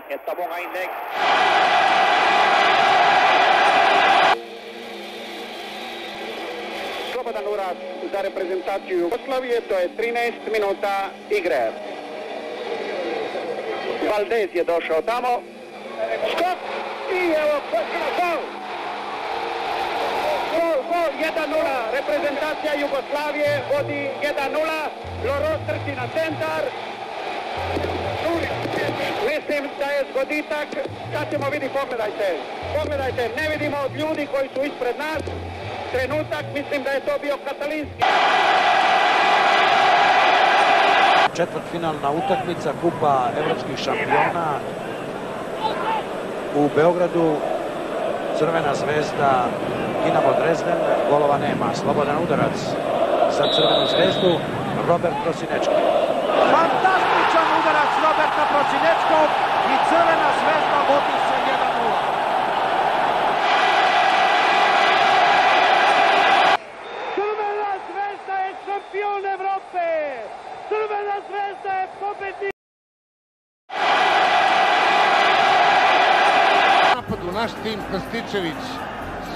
Ett av många inlägg. Slobodan Uras za reprezentaciju Jugoslavije, to je 13 minuta igre. Valdez je došao tamo. Skok i evo gol! Gol 1-0. Reprezentacija Jugoslavije vodi 1-0. Loros trči na centar. Mislim da je zgoditak. Sad ćemo vidjeti, pogledajte. Ne vidimo od ljudi koji su ispred nas. Trenutak, mislim da je to bio Katalinski. Četvrtfinalna utakmica Kupa evropskih šampiona u Beogradu. Crvena zvezda, Dinamo Drezden, golova nema. Slobodan udarac za Crvenu zvezdu, Robert Prosinečki. Fantastičan udarac Roberta Prosinečkog i Crvena zvezda vodi se 1-0. Crvena zvezda je šampion Evrope! Crvena zvezda je pobednik! Napadu naš tim Krstičević,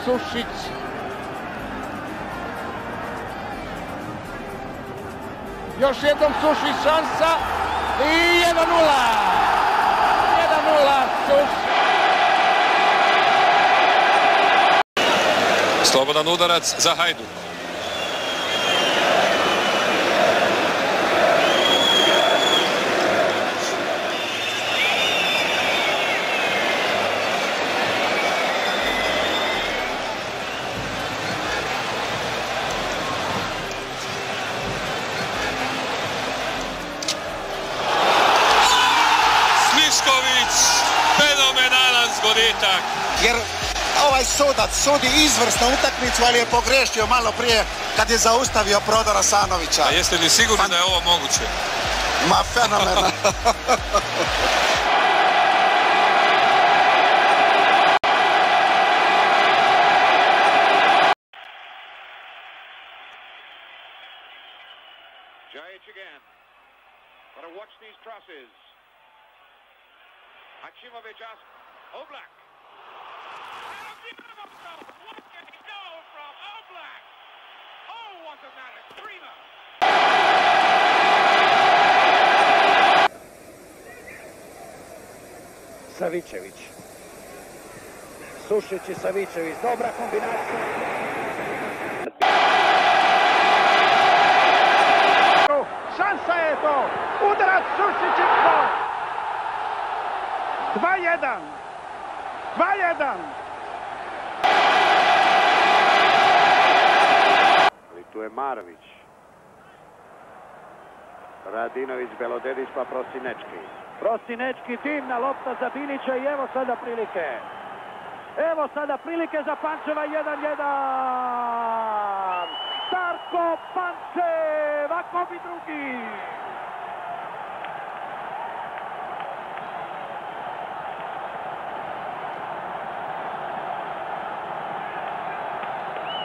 Sušić. Još jednom Sušić, šansa i 1-0. 1-0 Sušić. Slobodan udarac za Hajduk. Fenomenalan zgoditak. Jer ovaj sudac sudi izvrsnu utakmicu, ali je pogrešio malo prije kad je zaustavio Prodora Sanovića. A jeste li sigurni da je ovo moguće? Ma fenomenalno. Djajic again. Gotta watch these crosses. Hachimovic asks Oblak. What can he go from Oblak? Oh, wasn't that a screamer? Savičević. Sušić i Savičević. Dobra kombinacija. Šansa je to! Udarac Sušić i gol! 2-1! 2-1! Tu je Marović. Radinović, Belodedić pa Prosinečki. Prosinečki, divna lopta za Bilića i evo sada prilike. Evo sada prilike za Pančeva, 1-1. Darko Pančev, ako bi drugi.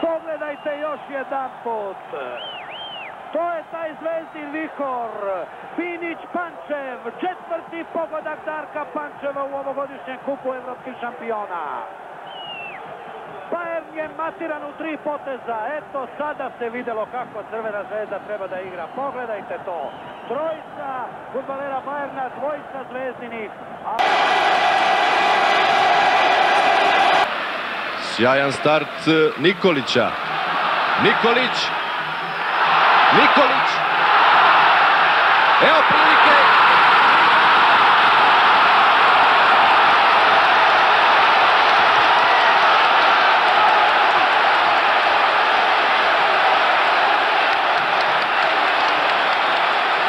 Pogledajte još jedan put. To je taj zvezdin vihor. Binić Pančev, četvrti pogodak Darka Pančeva u ovogodišnjem kupu evropskih šampiona. Bayern je matiran u 3 poteza. Eto, sada se vidjelo kako Crvena zvezda treba da igra. Pogledajte to. Trojica fudbalera Bayerna, dvojica zvezdinih. Sjajan start Nikolića. Nikolić. Evo prilike.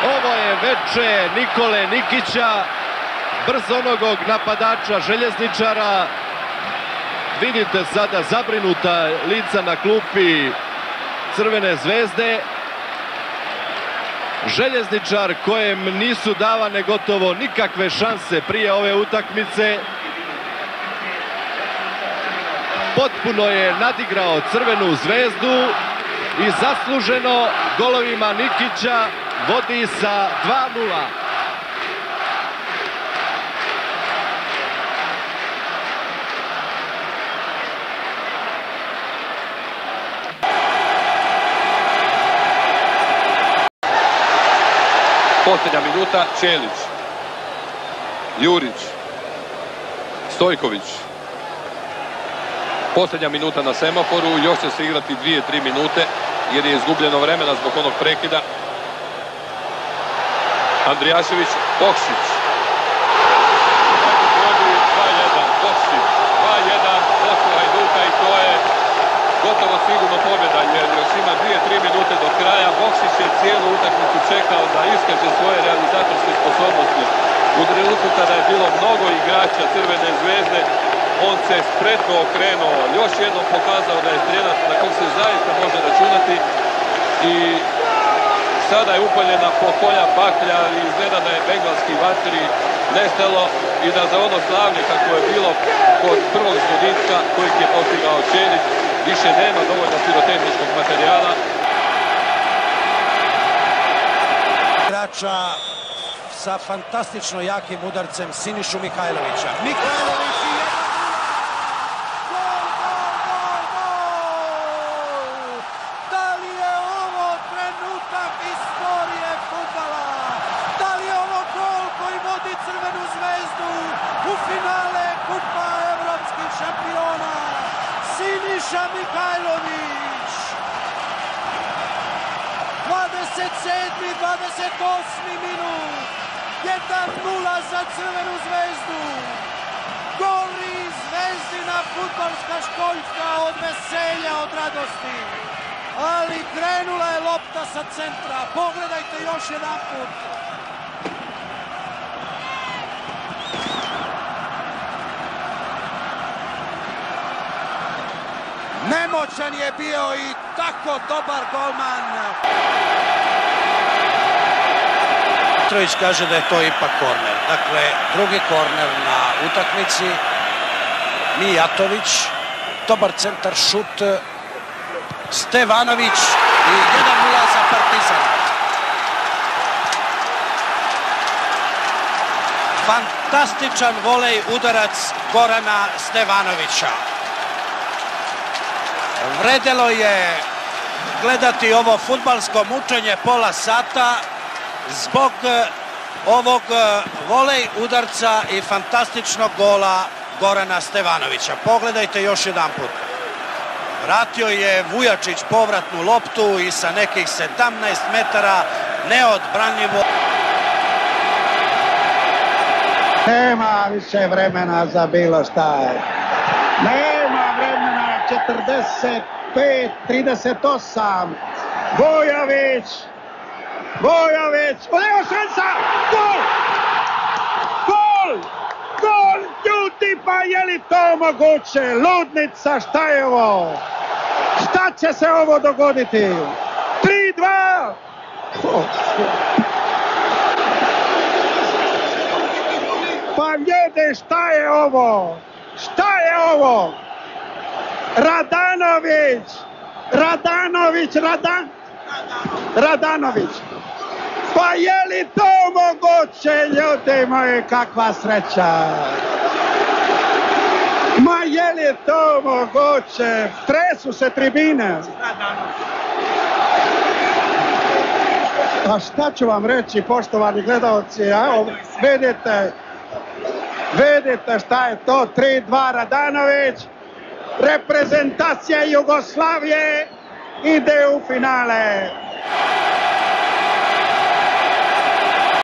Ovo je veče Nikole Nikića, brzonogog napadača željezničara. Vidite sada zabrinuta lica na klupi Crvene zvezde. Željezničar kojem nisu davane gotovo nikakve šanse prije ove utakmice. Potpuno je nadigrao Crvenu zvezdu i zasluženo golovima Nikića vodi sa 2-0. Posljednja minuta, Čelić, Jurić, Stojković. Posljednja minuta na semaforu, još će se igrati 2-3 minute jer je izgubljeno vremena zbog onog prekida. Andrijašević, Bokšić. 2-1, Bokšić, 2-1, protiv Hajduka i to je gotovo sigurno pobjeda jer još ima 2-3 minute do kraja. Bokšić je cijelu utakmicu čekao da iskaže svoje realizatorske sposobnosti. U trenutku kada je bilo mnogo igrača Crvene zvezde, on se spretno okrenuo, još jednom pokazao da je strelac na kog se zaista može računati i sada je upaljena pokolja baklja i izgleda da je bengalski vatri nestalo i da za ono slavlje kako je bilo kod prvog zgoditka kojeg je postigao Čelić više nema dovoljno pirotehničkog materijala. Igrača sa fantastično jakim udarcem Sinišu Mihajlovića. Mihajlović i 1-0! Gol, gol, gol, gol! Da li je ovo trenutak istorije fudbala? Da li je ovo gol koji vodi Crvenu zvezdu u finale Kupa evropskih šampiona? Siniša Mihajlović! 27. 28. minut. 1-0 za Crvenu zvezdu. Gori zvezdina fudbalska školjka od veselja, od radosti. Ali krenula je lopta sa centra. Pogledajte još jedan put. Nemoćan je bio i tako dobar golman. Mitrović kaže da je to ipak korner. Dakle, drugi korner na utakmici. Mijatović, dobar centar, šut. Stevanović i 1-0 za Partizan. Fantastičan volej udarac Gorana Stevanovića. Vredelo je gledati ovo fudbalsko mučenje pola sata zbog ovog volej udarca i fantastičnog gola Gorana Stevanovića. Pogledajte još jedan put. Vratio je Vujačić povratnu loptu i sa nekih 17 metara neodbranljivo. Nema više vremena za bilo šta. Nema vremena. 45-38. Bojović. Evo šansa. Gol! Gol! Gol! Ljudi, pa je li to moguće? Ludnica, šta je ovo? Šta će se ovo dogoditi? 3-2! Pa vjede, šta je ovo? Šta je ovo? Radanović. Pa je li to moguće, ljudi moji, kakva sreća? Ma je li to moguće? Tresu se tribine. A šta ću vam reći, poštovani gledalci, vidite šta je to, 3-2 Radanović. Reprezentacija Jugoslavije ide u finale.